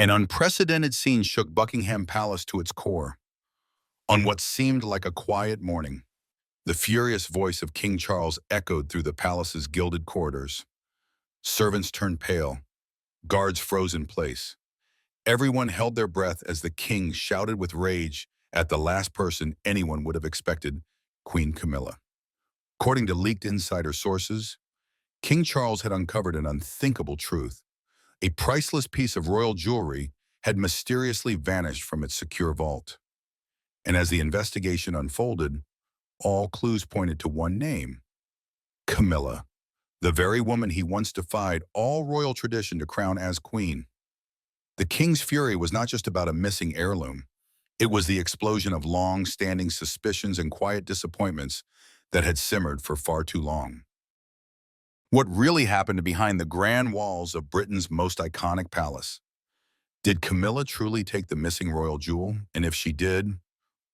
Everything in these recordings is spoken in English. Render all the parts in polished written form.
An unprecedented scene shook Buckingham Palace to its core. On what seemed like a quiet morning, the furious voice of King Charles echoed through the palace's gilded corridors. Servants turned pale, guards froze in place. Everyone held their breath as the king shouted with rage at the last person anyone would have expected, Queen Camilla. According to leaked insider sources, King Charles had uncovered an unthinkable truth. A priceless piece of royal jewelry had mysteriously vanished from its secure vault. And as the investigation unfolded, all clues pointed to one name: Camilla, the very woman he once defied all royal tradition to crown as queen. The king's fury was not just about a missing heirloom. It was the explosion of long-standing suspicions and quiet disappointments that had simmered for far too long. What really happened behind the grand walls of Britain's most iconic palace? Did Camilla truly take the missing royal jewel? And if she did,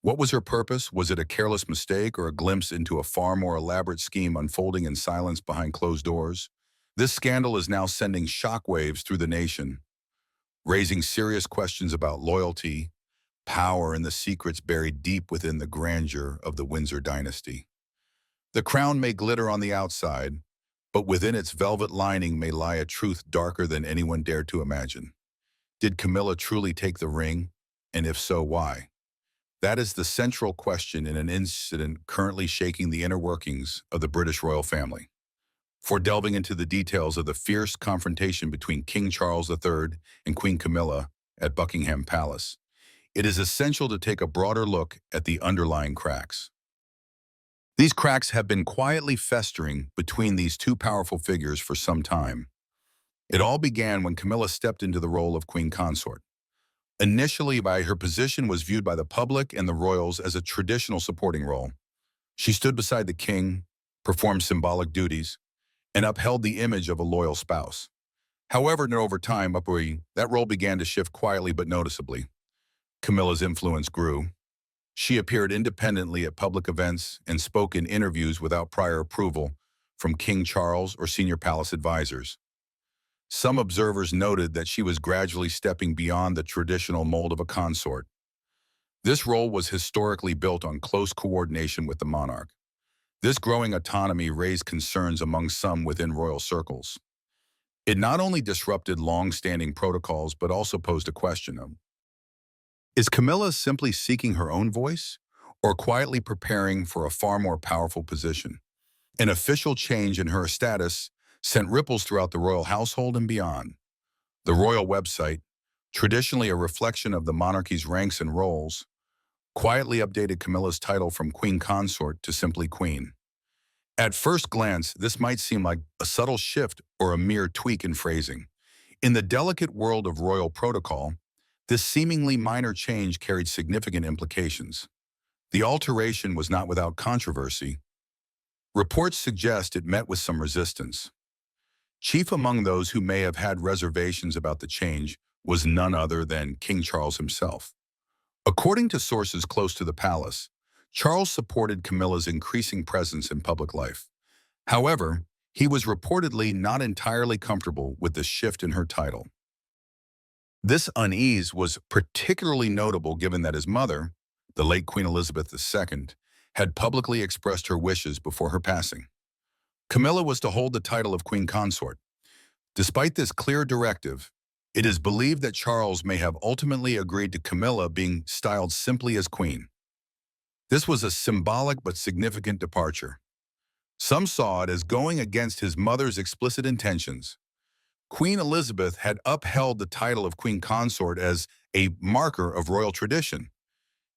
what was her purpose? Was it a careless mistake or a glimpse into a far more elaborate scheme unfolding in silence behind closed doors? This scandal is now sending shockwaves through the nation, raising serious questions about loyalty, power, and the secrets buried deep within the grandeur of the Windsor dynasty. The crown may glitter on the outside, but within its velvet lining may lie a truth darker than anyone dared to imagine. Did Camilla truly take the ring? And if so, why? That is the central question in an incident currently shaking the inner workings of the British royal family. For delving into the details of the fierce confrontation between King Charles III and Queen Camilla at Buckingham Palace, it is essential to take a broader look at the underlying cracks. These cracks have been quietly festering between these two powerful figures for some time. It all began when Camilla stepped into the role of queen consort. Initially, her position was viewed by the public and the royals as a traditional supporting role. She stood beside the king, performed symbolic duties, and upheld the image of a loyal spouse. However, over time, that role began to shift quietly but noticeably. Camilla's influence grew. She appeared independently at public events and spoke in interviews without prior approval from King Charles or senior palace advisors. Some observers noted that she was gradually stepping beyond the traditional mold of a consort. This role was historically built on close coordination with the monarch. This growing autonomy raised concerns among some within royal circles. It not only disrupted long-standing protocols but also posed a question of, is Camilla simply seeking her own voice or quietly preparing for a far more powerful position? An official change in her status sent ripples throughout the royal household and beyond. The royal website, traditionally a reflection of the monarchy's ranks and roles, quietly updated Camilla's title from queen consort to simply queen. At first glance, this might seem like a subtle shift or a mere tweak in phrasing. In the delicate world of royal protocol, this seemingly minor change carried significant implications. The alteration was not without controversy. Reports suggest it met with some resistance. Chief among those who may have had reservations about the change was none other than King Charles himself. According to sources close to the palace, Charles supported Camilla's increasing presence in public life. However, he was reportedly not entirely comfortable with the shift in her title. This unease was particularly notable given that his mother, the late Queen Elizabeth II, had publicly expressed her wishes before her passing. Camilla was to hold the title of queen consort. Despite this clear directive, it is believed that Charles may have ultimately agreed to Camilla being styled simply as queen. This was a symbolic but significant departure. Some saw it as going against his mother's explicit intentions. Queen Elizabeth had upheld the title of queen consort as a marker of royal tradition.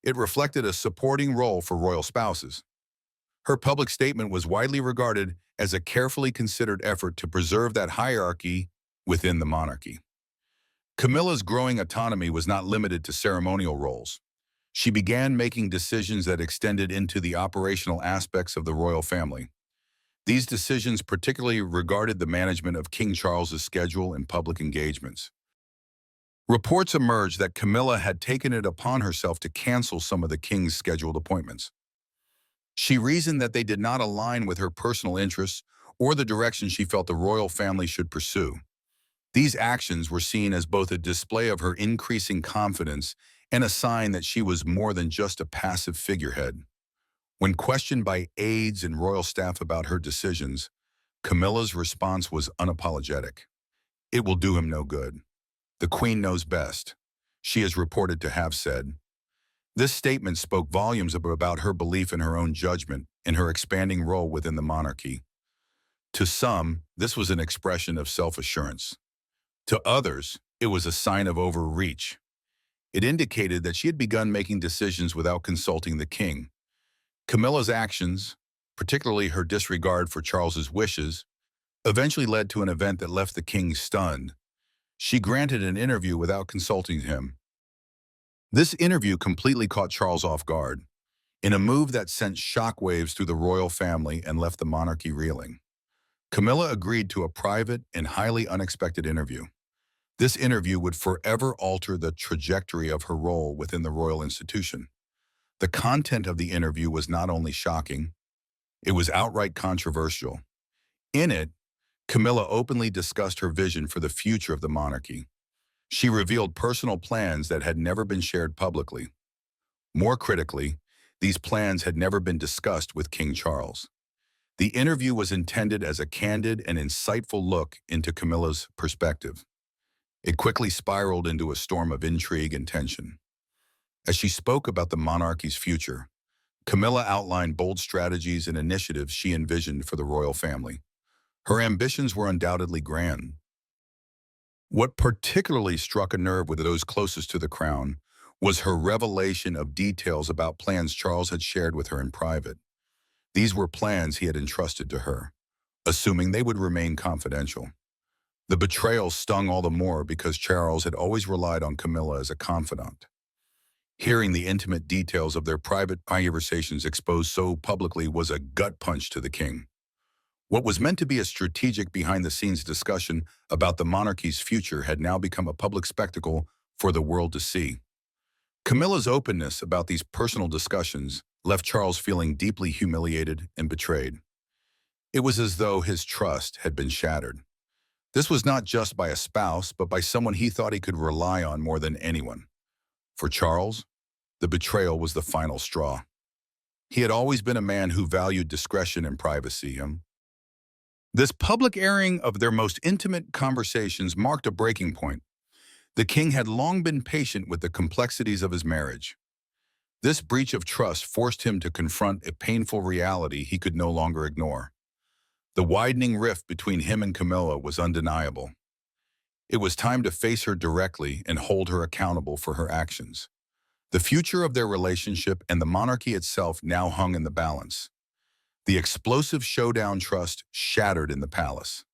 It reflected a supporting role for royal spouses. Her public statement was widely regarded as a carefully considered effort to preserve that hierarchy within the monarchy. Camilla's growing autonomy was not limited to ceremonial roles. She began making decisions that extended into the operational aspects of the royal family. These decisions particularly regarded the management of King Charles's schedule and public engagements. Reports emerged that Camilla had taken it upon herself to cancel some of the king's scheduled appointments. She reasoned that they did not align with her personal interests or the direction she felt the royal family should pursue. These actions were seen as both a display of her increasing confidence and a sign that she was more than just a passive figurehead. When questioned by aides and royal staff about her decisions, Camilla's response was unapologetic. "It will do him no good. The Queen knows best," she is reported to have said. This statement spoke volumes about her belief in her own judgment and her expanding role within the monarchy. To some, this was an expression of self-assurance. To others, it was a sign of overreach. It indicated that she had begun making decisions without consulting the king. Camilla's actions, particularly her disregard for Charles's wishes, eventually led to an event that left the king stunned. She granted an interview without consulting him. This interview completely caught Charles off guard, in a move that sent shockwaves through the royal family and left the monarchy reeling. Camilla agreed to a private and highly unexpected interview. This interview would forever alter the trajectory of her role within the royal institution. The content of the interview was not only shocking, it was outright controversial. In it, Camilla openly discussed her vision for the future of the monarchy. She revealed personal plans that had never been shared publicly. More critically, these plans had never been discussed with King Charles. The interview was intended as a candid and insightful look into Camilla's perspective. It quickly spiraled into a storm of intrigue and tension. As she spoke about the monarchy's future, Camilla outlined bold strategies and initiatives she envisioned for the royal family. Her ambitions were undoubtedly grand. What particularly struck a nerve with those closest to the crown was her revelation of details about plans Charles had shared with her in private. These were plans he had entrusted to her, assuming they would remain confidential. The betrayal stung all the more because Charles had always relied on Camilla as a confidant. Hearing the intimate details of their private conversations exposed so publicly was a gut punch to the king. What was meant to be a strategic behind-the-scenes discussion about the monarchy's future had now become a public spectacle for the world to see. Camilla's openness about these personal discussions left Charles feeling deeply humiliated and betrayed. It was as though his trust had been shattered. This was not just by a spouse, but by someone he thought he could rely on more than anyone. For Charles, the betrayal was the final straw. He had always been a man who valued discretion and privacy. This public airing of their most intimate conversations marked a breaking point. The king had long been patient with the complexities of his marriage. This breach of trust forced him to confront a painful reality he could no longer ignore. The widening rift between him and Camilla was undeniable. It was time to face her directly and hold her accountable for her actions. The future of their relationship and the monarchy itself now hung in the balance. The explosive showdown trust shattered in the palace.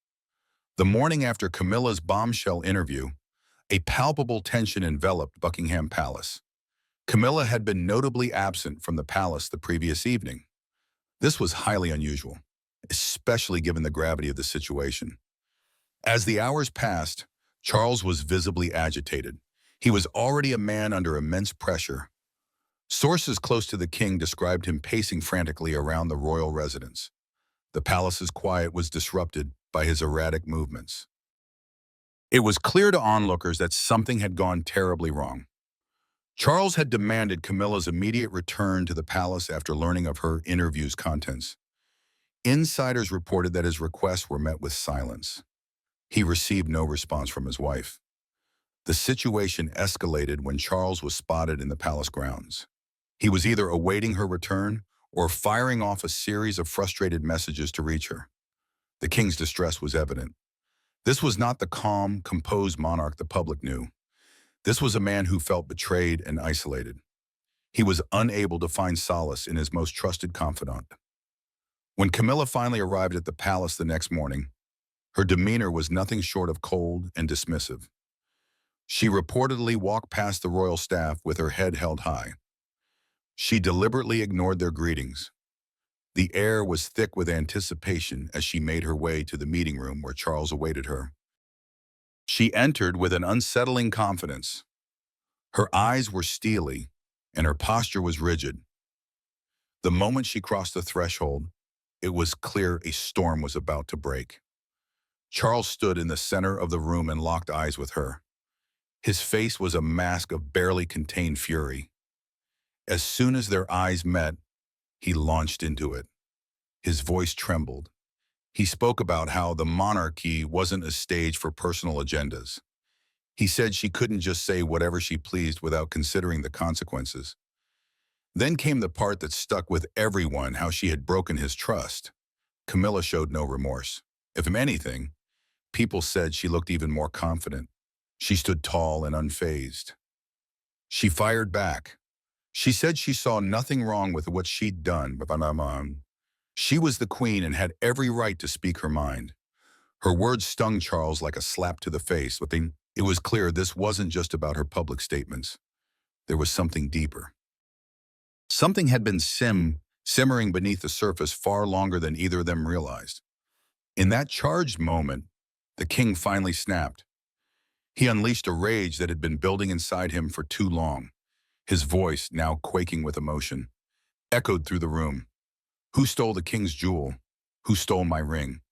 The morning after Camilla's bombshell interview, a palpable tension enveloped Buckingham Palace. Camilla had been notably absent from the palace the previous evening. This was highly unusual, especially given the gravity of the situation. As the hours passed, Charles was visibly agitated. He was already a man under immense pressure. Sources close to the king described him pacing frantically around the royal residence. The palace's quiet was disrupted by his erratic movements. It was clear to onlookers that something had gone terribly wrong. Charles had demanded Camilla's immediate return to the palace after learning of her interview's contents. Insiders reported that his requests were met with silence. He received no response from his wife. The situation escalated when Charles was spotted in the palace grounds. He was either awaiting her return or firing off a series of frustrated messages to reach her. The king's distress was evident. This was not the calm, composed monarch the public knew. This was a man who felt betrayed and isolated. He was unable to find solace in his most trusted confidant. When Camilla finally arrived at the palace the next morning, her demeanor was nothing short of cold and dismissive. She reportedly walked past the royal staff with her head held high. She deliberately ignored their greetings. The air was thick with anticipation as she made her way to the meeting room where Charles awaited her. She entered with an unsettling confidence. Her eyes were steely, and her posture was rigid. The moment she crossed the threshold, it was clear a storm was about to break. Charles stood in the center of the room and locked eyes with her. His face was a mask of barely contained fury. As soon as their eyes met, he launched into it. His voice trembled. He spoke about how the monarchy wasn't a stage for personal agendas. He said she couldn't just say whatever she pleased without considering the consequences. Then came the part that stuck with everyone, how she had broken his trust. Camilla showed no remorse. If anything, people said she looked even more confident. She stood tall and unfazed. She fired back. She said she saw nothing wrong with what she'd done, but she was the queen and had every right to speak her mind. Her words stung Charles like a slap to the face, but it was clear this wasn't just about her public statements. There was something deeper. Something had been simmering beneath the surface far longer than either of them realized. In that charged moment, the king finally snapped. He unleashed a rage that had been building inside him for too long. His voice, now quaking with emotion, echoed through the room. "Who stole the king's jewel? Who stole my ring?"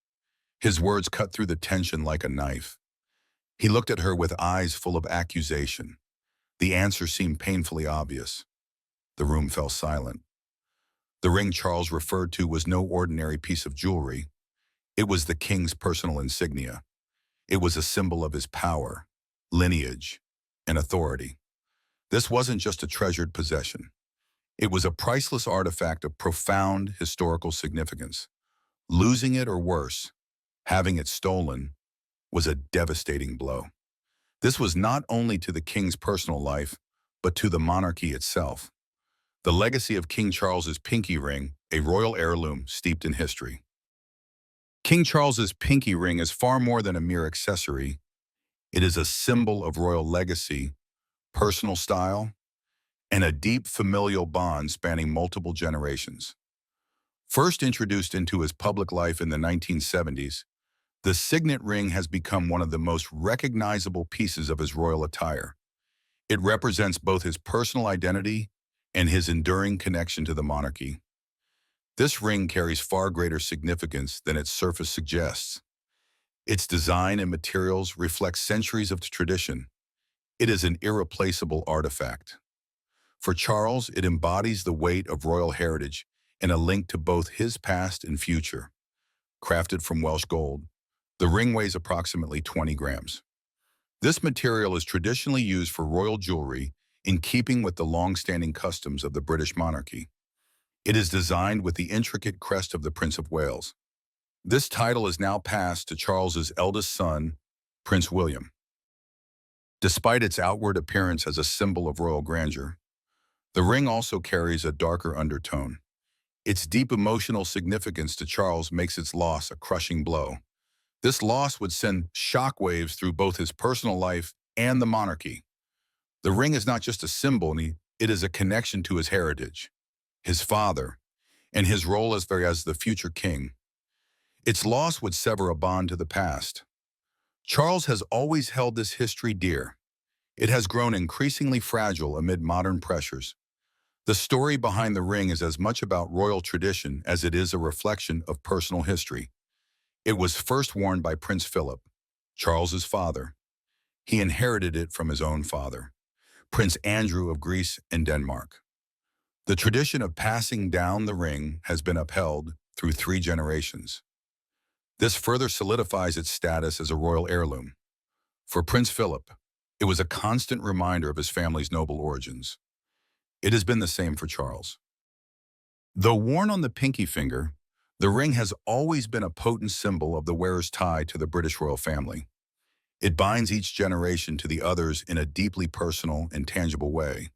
His words cut through the tension like a knife. He looked at her with eyes full of accusation. The answer seemed painfully obvious. The room fell silent. The ring Charles referred to was no ordinary piece of jewelry. It was the king's personal insignia. It was a symbol of his power, lineage, and authority. This wasn't just a treasured possession. It was a priceless artifact of profound historical significance. Losing it, or worse, having it stolen, was a devastating blow. This was not only to the king's personal life, but to the monarchy itself. The legacy of King Charles's pinky ring, a royal heirloom steeped in history. King Charles's pinky ring is far more than a mere accessory. It is a symbol of royal legacy, personal style, and a deep familial bond spanning multiple generations. First introduced into his public life in the 1970s, the signet ring has become one of the most recognizable pieces of his royal attire. It represents both his personal identity and his enduring connection to the monarchy. This ring carries far greater significance than its surface suggests. Its design and materials reflect centuries of tradition. It is an irreplaceable artifact. For Charles, it embodies the weight of royal heritage and a link to both his past and future. Crafted from Welsh gold, the ring weighs approximately 20 grams. This material is traditionally used for royal jewelry in keeping with the long-standing customs of the British monarchy. It is designed with the intricate crest of the Prince of Wales. This title is now passed to Charles's eldest son, Prince William. Despite its outward appearance as a symbol of royal grandeur, the ring also carries a darker undertone. Its deep emotional significance to Charles makes its loss a crushing blow. This loss would send shockwaves through both his personal life and the monarchy. The ring is not just a symbol, it is a connection to his heritage, his father, and his role as the future king. Its loss would sever a bond to the past. Charles has always held this history dear. It has grown increasingly fragile amid modern pressures. The story behind the ring is as much about royal tradition as it is a reflection of personal history. It was first worn by Prince Philip, Charles's father. He inherited it from his own father, Prince Andrew of Greece and Denmark. The tradition of passing down the ring has been upheld through 3 generations. This further solidifies its status as a royal heirloom. For Prince Philip, it was a constant reminder of his family's noble origins. It has been the same for Charles. Though worn on the pinky finger, the ring has always been a potent symbol of the wearer's tie to the British royal family. It binds each generation to the others in a deeply personal and tangible way.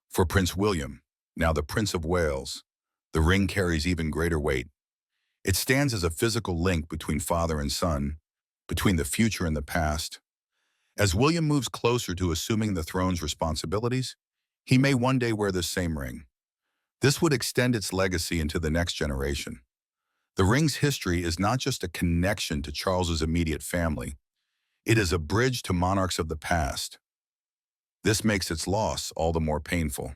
For Prince William, now the Prince of Wales, the ring carries even greater weight. It stands as a physical link between father and son, between the future and the past. As William moves closer to assuming the throne's responsibilities, he may one day wear this same ring. This would extend its legacy into the next generation. The ring's history is not just a connection to Charles's immediate family. It is a bridge to monarchs of the past. This makes its loss all the more painful.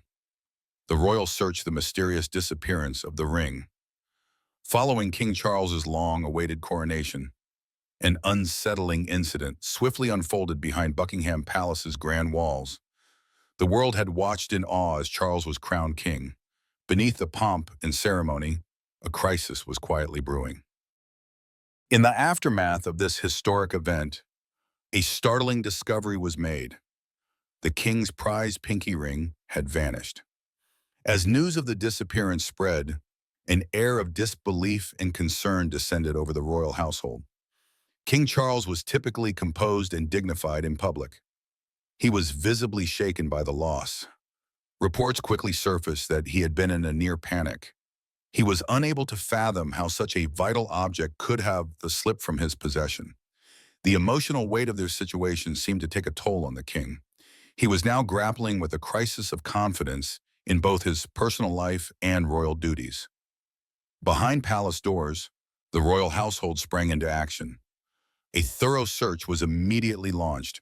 The royal search the mysterious disappearance of the ring. Following King Charles's long-awaited coronation, An unsettling incident swiftly unfolded behind Buckingham Palace's grand walls. The world had watched in awe as Charles was crowned king. Beneath the pomp and ceremony, a crisis was quietly brewing. In the aftermath of this historic event, a startling discovery was made. The king's prized pinky ring had vanished. As news of the disappearance spread, an air of disbelief and concern descended over the royal household. King Charles was typically composed and dignified in public. He was visibly shaken by the loss. Reports quickly surfaced that he had been in a near panic. He was unable to fathom how such a vital object could have slipped from his possession. The emotional weight of their situation seemed to take a toll on the king. He was now grappling with a crisis of confidence in both his personal life and royal duties. Behind palace doors, the royal household sprang into action. A thorough search was immediately launched.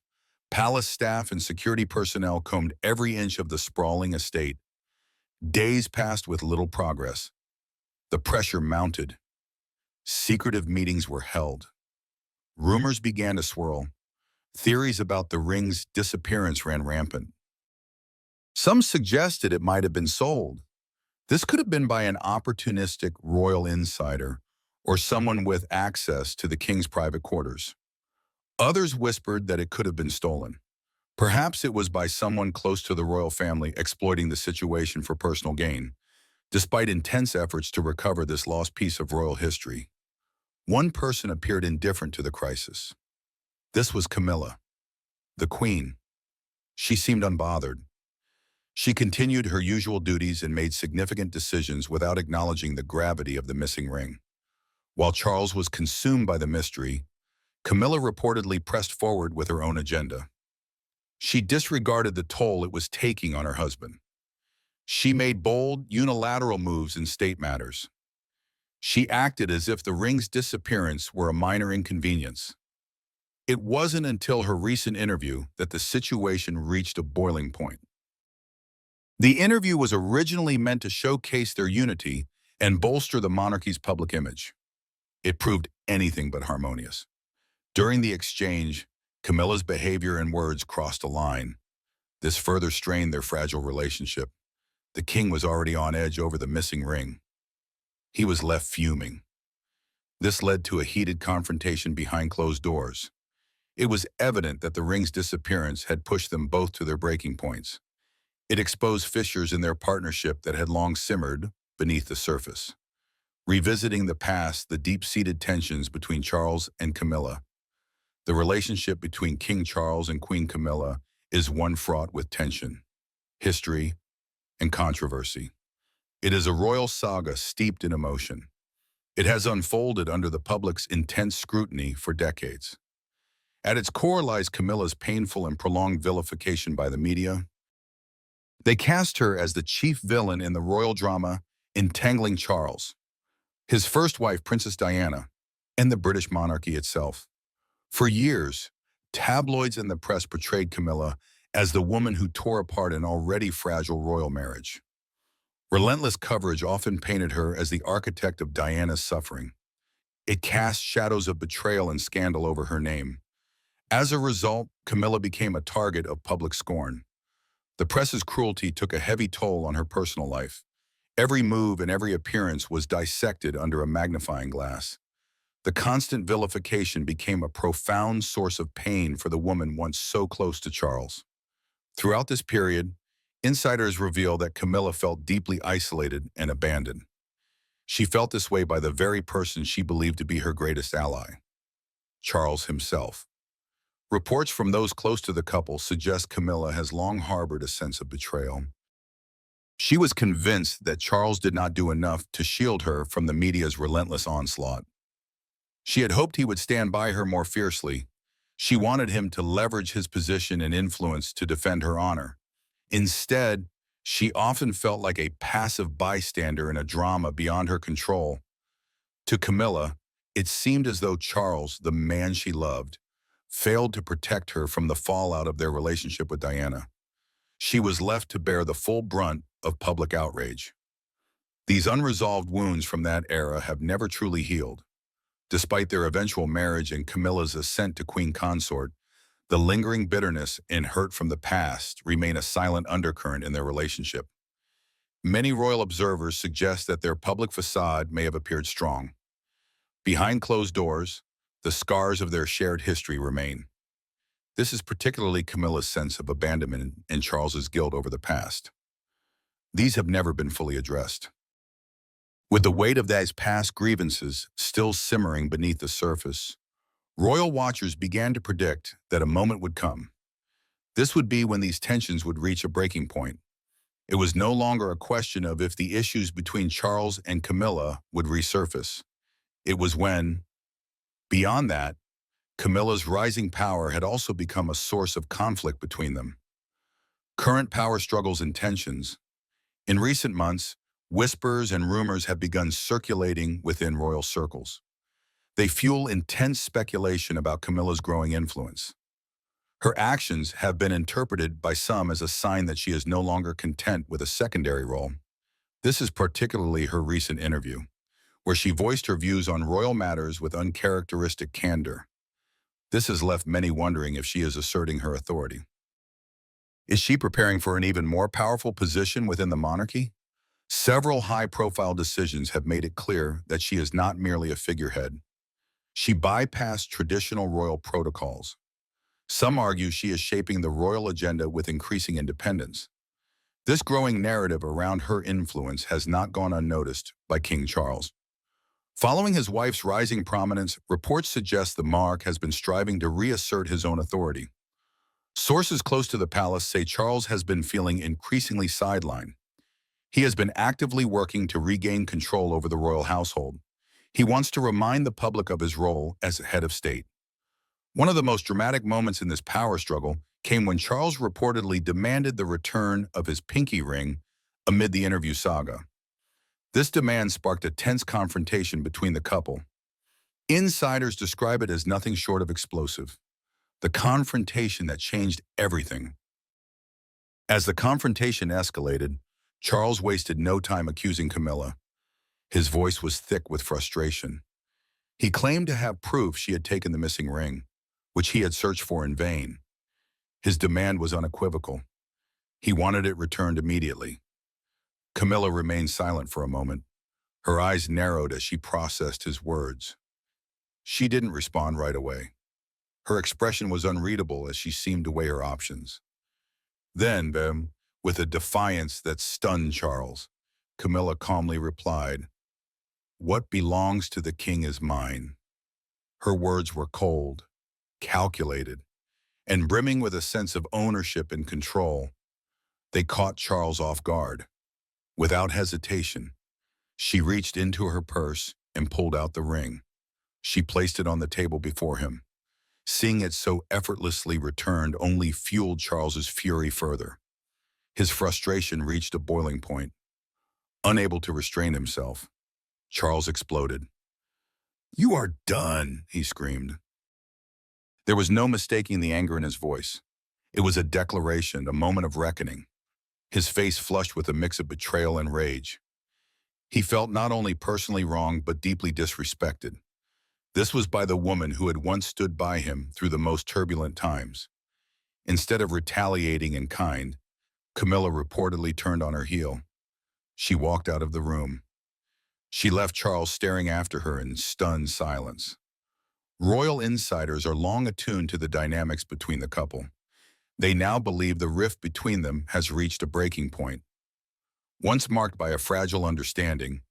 Palace staff and security personnel combed every inch of the sprawling estate. Days passed with little progress. The pressure mounted. Secretive meetings were held. Rumors began to swirl. Theories about the ring's disappearance ran rampant. Some suggested it might have been sold. This could have been by an opportunistic royal insider or someone with access to the king's private quarters. Others whispered that it could have been stolen. Perhaps it was by someone close to the royal family exploiting the situation for personal gain. Despite intense efforts to recover this lost piece of royal history, one person appeared indifferent to the crisis. This was Camilla, the queen. She seemed unbothered. She continued her usual duties and made significant decisions without acknowledging the gravity of the missing ring. While Charles was consumed by the mystery, Camilla reportedly pressed forward with her own agenda. She disregarded the toll it was taking on her husband. She made bold, unilateral moves in state matters. She acted as if the ring's disappearance were a minor inconvenience. It wasn't until her recent interview that the situation reached a boiling point. The interview was originally meant to showcase their unity and bolster the monarchy's public image. It proved anything but harmonious. During the exchange, Camilla's behavior and words crossed a line. This further strained their fragile relationship. The king was already on edge over the missing ring. He was left fuming. This led to a heated confrontation behind closed doors. It was evident that the ring's disappearance had pushed them both to their breaking points. It exposed fissures in their partnership that had long simmered beneath the surface. Revisiting the past, the deep-seated tensions between Charles and Camilla. The relationship between King Charles and Queen Camilla is one fraught with tension, history, and controversy. It is a royal saga steeped in emotion. It has unfolded under the public's intense scrutiny for decades. At its core lies Camilla's painful and prolonged vilification by the media. They cast her as the chief villain in the royal drama Entangling Charles, his first wife, Princess Diana, and the British monarchy itself. For years, tabloids and the press portrayed Camilla as the woman who tore apart an already fragile royal marriage. Relentless coverage often painted her as the architect of Diana's suffering. It cast shadows of betrayal and scandal over her name. As a result, Camilla became a target of public scorn. The press's cruelty took a heavy toll on her personal life. Every move and every appearance was dissected under a magnifying glass. The constant vilification became a profound source of pain for the woman once so close to Charles. Throughout this period, insiders reveal that Camilla felt deeply isolated and abandoned. She felt this way by the very person she believed to be her greatest ally, Charles himself. Reports from those close to the couple suggest Camilla has long harbored a sense of betrayal. She was convinced that Charles did not do enough to shield her from the media's relentless onslaught. She had hoped he would stand by her more fiercely. She wanted him to leverage his position and influence to defend her honor. Instead, she often felt like a passive bystander in a drama beyond her control. To Camilla, it seemed as though Charles, the man she loved, failed to protect her from the fallout of their relationship with Diana. She was left to bear the full brunt of public outrage. These unresolved wounds from that era have never truly healed. Despite their eventual marriage and Camilla's ascent to queen consort, the lingering bitterness and hurt from the past remain a silent undercurrent in their relationship. Many royal observers suggest that their public facade may have appeared strong. Behind closed doors, the scars of their shared history remain. This is particularly Camilla's sense of abandonment and Charles's guilt over the past. These have never been fully addressed. With the weight of these past grievances still simmering beneath the surface, royal watchers began to predict that a moment would come. This would be when these tensions would reach a breaking point. It was no longer a question of if the issues between Charles and Camilla would resurface. It was when, beyond that, Camilla's rising power had also become a source of conflict between them. Current power struggles and tensions. In recent months, whispers and rumors have begun circulating within royal circles. They fuel intense speculation about Camilla's growing influence. Her actions have been interpreted by some as a sign that she is no longer content with a secondary role. This is particularly her recent interview, where she voiced her views on royal matters with uncharacteristic candor. This has left many wondering if she is asserting her authority. Is she preparing for an even more powerful position within the monarchy? Several high-profile decisions have made it clear that she is not merely a figurehead. She bypassed traditional royal protocols. Some argue she is shaping the royal agenda with increasing independence. This growing narrative around her influence has not gone unnoticed by King Charles. Following his wife's rising prominence, reports suggest the monarch has been striving to reassert his own authority. Sources close to the palace say Charles has been feeling increasingly sidelined. He has been actively working to regain control over the royal household. He wants to remind the public of his role as head of state. One of the most dramatic moments in this power struggle came when Charles reportedly demanded the return of his pinky ring amid the interview saga. This demand sparked a tense confrontation between the couple. Insiders describe it as nothing short of explosive. The confrontation that changed everything. As the confrontation escalated, Charles wasted no time accusing Camilla. His voice was thick with frustration. He claimed to have proof she had taken the missing ring, which he had searched for in vain. His demand was unequivocal. He wanted it returned immediately. Camilla remained silent for a moment. Her eyes narrowed as she processed his words. She didn't respond right away. Her expression was unreadable as she seemed to weigh her options. Then, with a defiance that stunned Charles, Camilla calmly replied, "What belongs to the king is mine." Her words were cold, calculated, and brimming with a sense of ownership and control. They caught Charles off guard. Without hesitation, she reached into her purse and pulled out the ring. She placed it on the table before him. Seeing it so effortlessly returned only fueled Charles's fury further. His frustration reached a boiling point. Unable to restrain himself, Charles exploded. "You are done," he screamed. There was no mistaking the anger in his voice. It was a declaration, a moment of reckoning. His face flushed with a mix of betrayal and rage. He felt not only personally wronged but deeply disrespected. This was by the woman who had once stood by him through the most turbulent times. Instead of retaliating in kind, Camilla reportedly turned on her heel. She walked out of the room. She left Charles staring after her in stunned silence. Royal insiders are long attuned to the dynamics between the couple. They now believe the rift between them has reached a breaking point. Once marked by a fragile understanding,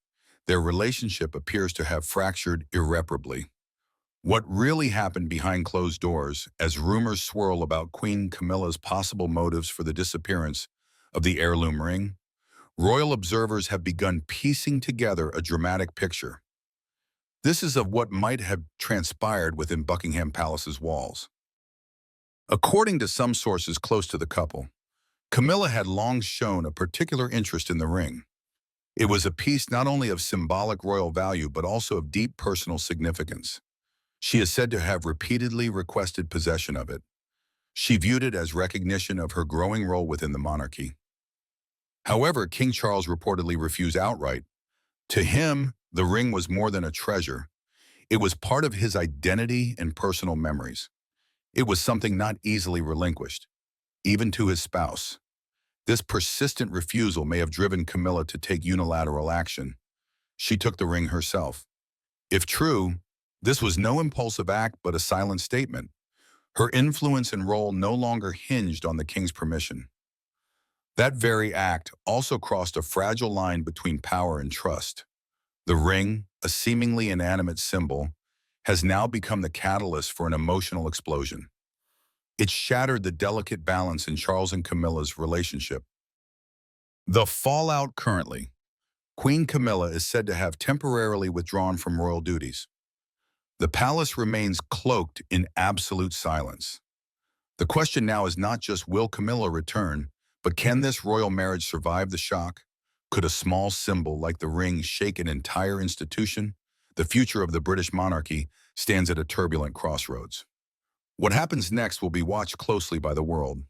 their relationship appears to have fractured irreparably. What really happened behind closed doors, as rumors swirl about Queen Camilla's possible motives for the disappearance of the heirloom ring, royal observers have begun piecing together a dramatic picture. This is of what might have transpired within Buckingham Palace's walls. According to some sources close to the couple, Camilla had long shown a particular interest in the ring. It was a piece not only of symbolic royal value but also of deep personal significance. She is said to have repeatedly requested possession of it. She viewed it as recognition of her growing role within the monarchy. However, King Charles reportedly refused outright. To him, the ring was more than a treasure. It was part of his identity and personal memories. It was something not easily relinquished, even to his spouse. This persistent refusal may have driven Camilla to take unilateral action. She took the ring herself. If true, this was no impulsive act but a silent statement. Her influence and role no longer hinged on the king's permission. That very act also crossed a fragile line between power and trust. The ring, a seemingly inanimate symbol, has now become the catalyst for an emotional explosion. It shattered the delicate balance in Charles and Camilla's relationship. The fallout currently. Queen Camilla is said to have temporarily withdrawn from royal duties. The palace remains cloaked in absolute silence. The question now is not just will Camilla return, but can this royal marriage survive the shock? Could a small symbol like the ring shake an entire institution? The future of the British monarchy stands at a turbulent crossroads. What happens next will be watched closely by the world.